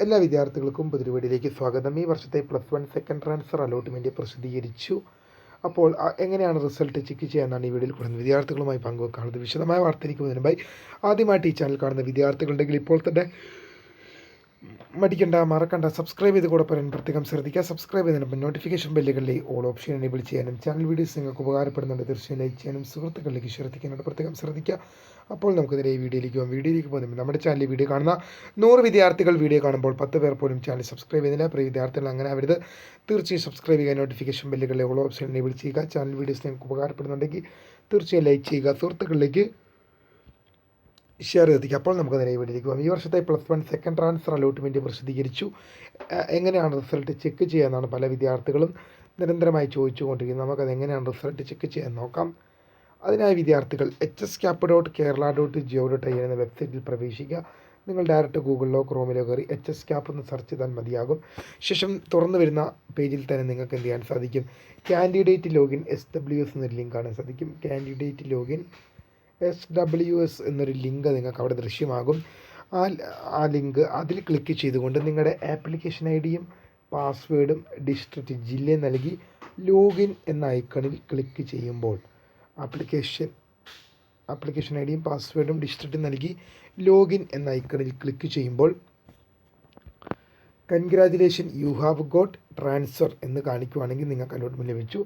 എല്ലാ വിദ്യാർത്ഥികൾക്കും പുതിയൊരു വീഡിയോയിലേക്ക് സ്വാഗതം. ഈ വർഷത്തെ +1 സെക്കൻഡ് ട്രാൻസ്ഫർ അലോട്ട്മെൻറ്റ് പ്രസിദ്ധീകരിച്ചു. അപ്പോൾ എങ്ങനെയാണ് റിസൾട്ട് ചെക്ക് ചെയ്യാനാണ് ഈ വീഡിയോയിൽ കൂടുന്നത് വിദ്യാർത്ഥികളുമായി പങ്കുവെക്കാനുള്ളത്. വിശദമായ വാർത്തയിലേക്ക് പോകുന്നതിന് മുമ്പായി ആദ്യമായിട്ട് ഈ ചാനൽ കാണുന്ന വിദ്യാർത്ഥികളുണ്ടെങ്കിൽ ഇപ്പോൾ തന്നെ മറക്കണ്ട സബ്സ്ക്രൈബ് ചെയ്ത് കൂടെ പറയാൻ പ്രത്യേകം ശ്രദ്ധിക്കുക. സബ്സ്ക്രൈബ് ചെയ്തതിനൊപ്പം നോട്ടിഫിക്കേഷൻ ബെല്ലുകളിലെ ഓൾ ഓപ്ഷൻ എനേബിൾ ചെയ്യാനും ചാനൽ വീഡിയോസ് നിങ്ങൾക്ക് ഉപകാരപ്പെടുന്നുണ്ട് തീർച്ചയായും ലൈക്ക് ചെയ്യാനും സുഹൃത്തുക്കളിലേക്ക് ശ്രദ്ധിക്കാനായിട്ട് പ്രത്യേകം ശ്രദ്ധിക്കുക. അപ്പോൾ നമുക്കിതിലെ ഈ വീഡിയോയിലേക്ക് പോകുമ്പോൾ നമ്മുടെ ചാനലിൽ വീഡിയോ കാണുന്ന 100 വിദ്യാർത്ഥികൾ വീഡിയോ കാണുമ്പോൾ 10 പേർ പോലും ചാനൽ സബ്സ്ക്രൈബ് ചെയ്യുന്നില്ല. പ്രിയ വിദ്യാർത്ഥികൾ അങ്ങനെ ആവരുത്. തീർച്ചയായും സബ്സ്ക്രൈബ് ചെയ്യുക, നോട്ടിഫിക്കേഷൻ ബെല്ലുകളിലെ ഓൾ ഓപ്ഷൻ എനേബിൾ ചെയ്യുക. ചാനൽ വീഡിയോസ് നിങ്ങൾക്ക് ഉപകാരപ്പെടുന്നുണ്ടെങ്കിൽ തീർച്ചയായും ലൈക്ക് ചെയ്യുക, സുഹൃത്തുക്കളിലേക്ക് ഷെയർ ചെയ്തിരിക്കുക. അപ്പോൾ നമുക്ക് നേരെ വീഡിയോയിലേക്ക് പോകാം. ഈ വർഷത്തെ +1 സെക്കൻഡ് ട്രാൻസ്ഫർ അലോട്ട്മെൻറ്റ് പ്രസിദ്ധീകരിച്ചു. എങ്ങനെയാണ് റിസൾട്ട് ചെക്ക് ചെയ്യാമെന്നാണ് പല വിദ്യാർത്ഥികളും നിരന്തരമായി ചോദിച്ചുകൊണ്ടിരിക്കുന്നത്. നമുക്കത് എങ്ങനെയാണ് റിസൾട്ട് ചെക്ക് ചെയ്യാൻ നോക്കാം. അതിനായി വിദ്യാർത്ഥികൾ hscap.kerala.go.in എന്ന വെബ്സൈറ്റിൽ പ്രവേശിക്കുക. നിങ്ങൾ ഡയറക്റ്റ് ഗൂഗിളിലോ ക്രോമിലോ കയറി hscap എന്ന് സെർച്ച് ചെയ്താൽ മതിയാകും. ശേഷം തുറന്നു വരുന്ന പേജിൽ തന്നെ നിങ്ങൾക്ക് എന്ത് ചെയ്യാൻ സാധിക്കും, കാൻഡിഡേറ്റ് ലോഗിൻ SWS എന്നൊരു ലിങ്ക് കാണാൻ സാധിക്കും. കാൻഡിഡേറ്റ് ലോഗിൻ SWS എന്നൊരു ലിങ്ക് നിങ്ങൾക്ക് അവിടെ ദൃശ്യമാകും. ആ ലിങ്ക് അതിൽ ക്ലിക്ക് ചെയ്തുകൊണ്ട് നിങ്ങളുടെ ആപ്ലിക്കേഷൻ ഐഡിയും പാസ്വേഡും ഡിസ്ട്രിക്റ്റ് ജില്ലയും നൽകി ലോഗിൻ എന്ന ഐക്കണിൽ ക്ലിക്ക് ചെയ്യുമ്പോൾ ആപ്ലിക്കേഷൻ ഐഡിയും പാസ്വേഡും ഡിസ്ട്രിക്റ്റും നൽകി ലോഗിൻ എന്ന ഐക്കണിൽ ക്ലിക്ക് ചെയ്യുമ്പോൾ congratulation you have got transfer എന്ന് കാണിക്കുവാണെങ്കിൽ നിങ്ങൾക്ക് അലോട്ട്മെൻറ്റ് ലഭിച്ചു.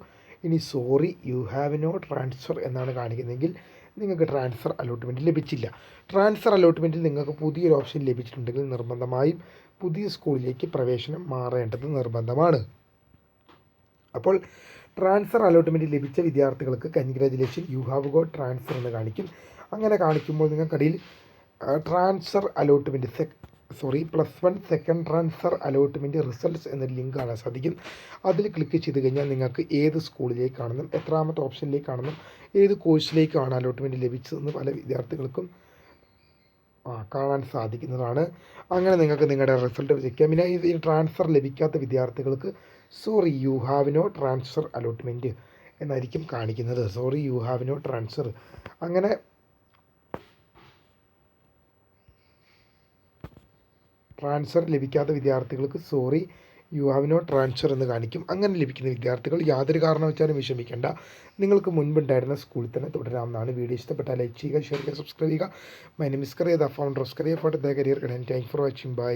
ഇനി sorry you have no transfer എന്നാണ് കാണിക്കുന്നതെങ്കിൽ നിങ്ങൾക്ക് ട്രാൻസ്ഫർ അലോട്ട്മെൻറ്റ് ലഭിച്ചില്ല. ട്രാൻസ്ഫർ അലോട്ട്മെൻറ്റിൽ നിങ്ങൾക്ക് പുതിയൊരു ഓപ്ഷൻ ലഭിച്ചിട്ടുണ്ടെങ്കിൽ നിർബന്ധമായും പുതിയ സ്കൂളിലേക്ക് പ്രവേശനം മാറേണ്ടത് നിർബന്ധമാണ്. അപ്പോൾ ട്രാൻസ്ഫർ അലോട്ട്മെൻറ്റ് ലഭിച്ച വിദ്യാർത്ഥികൾക്ക് congratulation you have got transfer എന്ന് കാണിക്കും. അങ്ങനെ കാണിക്കുമ്പോൾ നിങ്ങൾക്കടിയിൽ transfer allotment +1 second transfer allotment results എന്നൊരു ലിങ്ക് കാണാൻ സാധിക്കും. അതിൽ ക്ലിക്ക് ചെയ്ത് കഴിഞ്ഞാൽ നിങ്ങൾക്ക് ഏത് സ്കൂളിലേക്കാണെന്നും എത്രാമത്തെ ഓപ്ഷനിലേക്കാണെന്നും ഏത് കോഴ്സിലേക്കാണ് അലോട്ട്മെൻറ്റ് ലഭിച്ചതെന്ന് പല വിദ്യാർത്ഥികൾക്കും കാണാൻ സാധിക്കുന്നതാണ്. അങ്ങനെ നിങ്ങൾക്ക് നിങ്ങളുടെ റിസൾട്ട് ചെക്ക് ചെയ്യാം. പിന്നെ ഈ ട്രാൻസ്ഫർ ലഭിക്കാത്ത വിദ്യാർത്ഥികൾക്ക് sorry you have no transfer allotment എന്നായിരിക്കും കാണിക്കുന്നത്. Sorry you have no transfer. അങ്ങനെ ട്രാൻസ്ഫർ ലഭിക്കാത്ത വിദ്യാർത്ഥികൾക്ക് sorry you have no transfer എന്ന് കാണിക്കും. അങ്ങനെ ലഭിക്കുന്ന വിദ്യാർത്ഥികൾ യാതൊരു കാരണവശാലും വിഷമിക്കേണ്ട. നിങ്ങൾക്ക് മുൻപുണ്ടായിരുന്ന സ്കൂളിൽ തന്നെ തുടരാമെന്നാണ്. വീഡിയോ ഇഷ്ടപ്പെട്ടാൽ ലൈക്ക് ചെയ്യുക, ഷെയർ ചെയ്യുക, സബ്സ്ക്രൈബ് ചെയ്യുക. My name is Kariya, the founder of Kariya for the career guidance. Thank for watching. By.